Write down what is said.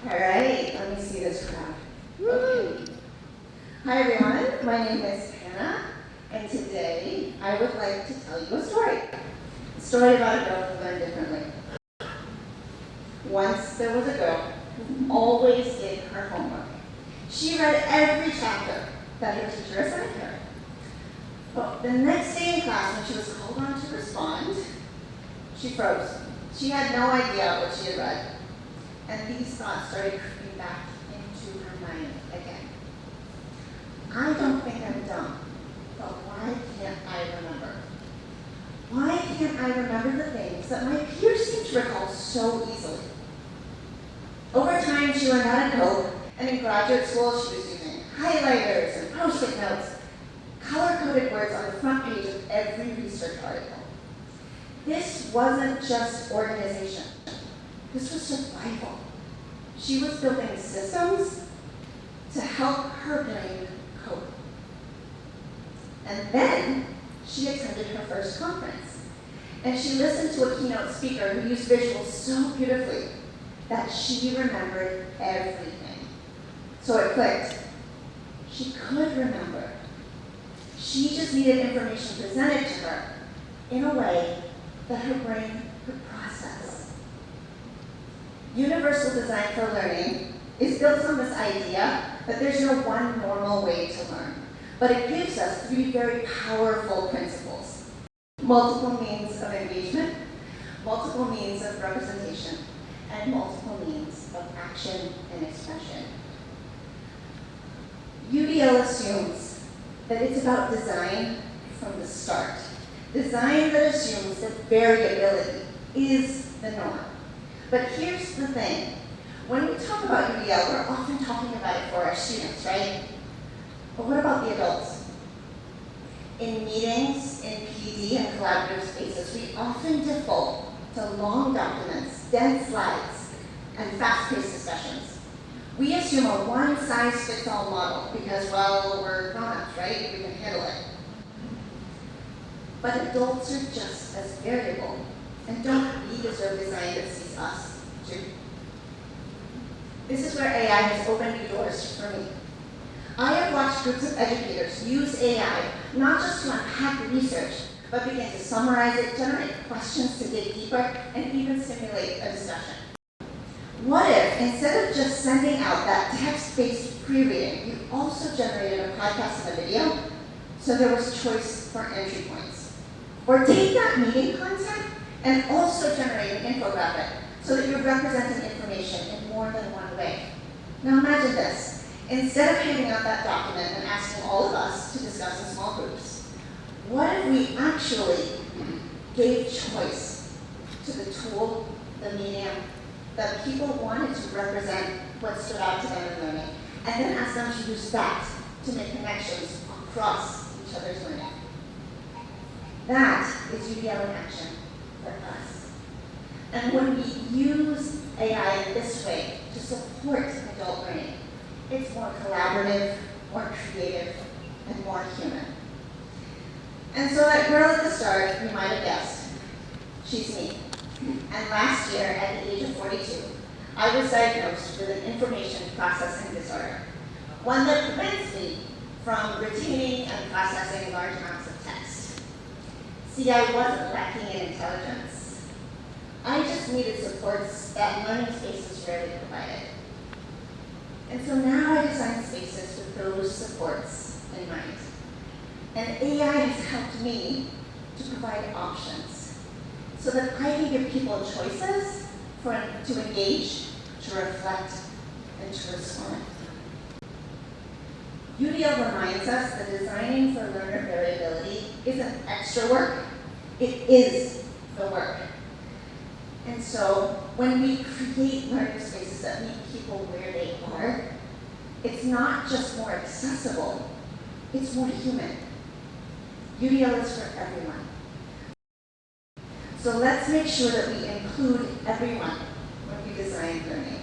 All right, let me see this crowd. Okay. Hi everyone, my name is Pana, and today I would like to tell you a story. A story about a girl who learned differently. Once there was a girl who always did her homework. She read every chapter that her teacher assigned her. But the next day in class, when she was called on to respond, she froze. She had no idea what she had read. And these thoughts started creeping back into her mind again. I don't think I'm dumb, but why can't I remember? Why can't I remember the things that my peers seem to recall so easily? Over time, she learned how to cope, and in graduate school, she was using highlighters and post-it notes, color-coded words on the front page of every research article. This wasn't just organization. This was survival. She was building systems to help her brain cope. And then she attended her first conference. And she listened to a keynote speaker who used visuals so beautifully that she remembered everything. So it clicked. She could remember. She just needed information presented to her in a way that her brain could process. Universal design for learning is built on this idea that there's no one normal way to learn, but it gives us three very powerful principles: multiple means of engagement, multiple means of representation, and multiple means of action and expression. UDL assumes that it's about design from the start. Design that assumes that variability is the norm. But here's the thing. When we talk about UDL, we're often talking about it for our students, right? But what about the adults? In meetings, in PD, and collaborative spaces, we often default to long documents, dense slides, and fast-paced discussions. We assume a one-size-fits-all model because, well, we're grown-ups, right? We can handle it. But adults are just as variable, and don't we deserve design that sees us, too? This is where AI has opened new doors for me. I have watched groups of educators use AI not just to unpack research, but begin to summarize it, generate questions to dig deeper, and even simulate a discussion. What if, instead of just sending out that text-based pre-reading, you also generated a podcast and a video, so there was choice for entry points? Or take that meeting content and also generate an infographic so that you're representing information in more than one way. Now imagine this. Instead of handing out that document and asking all of us to discuss in small groups, what if we actually gave choice to the tool, the medium, that people wanted to represent what stood out to them in learning, and then ask them to use that to make connections across each other's learning? That is UDL in action for us. And when we use AI in this way to support adult learning, it's more collaborative, more creative, and more human. And so that girl at the start, you might have guessed, she's me. And last year, at the age of 42, I was diagnosed with an information processing disorder, one that prevents me from retaining and processing large amounts of text. See, I wasn't lacking in intelligence. I just needed supports that learning spaces rarely provided. And so now I design spaces with those supports in mind. And AI has helped me to provide options so that I can give people choices to engage, to reflect, and to respond. UDL reminds us that designing for learner variability isn't extra work, it is the work. And so when we create learning spaces that meet people where they are, it's not just more accessible, it's more human. UDL is for everyone. So let's make sure that we include everyone when we design learning.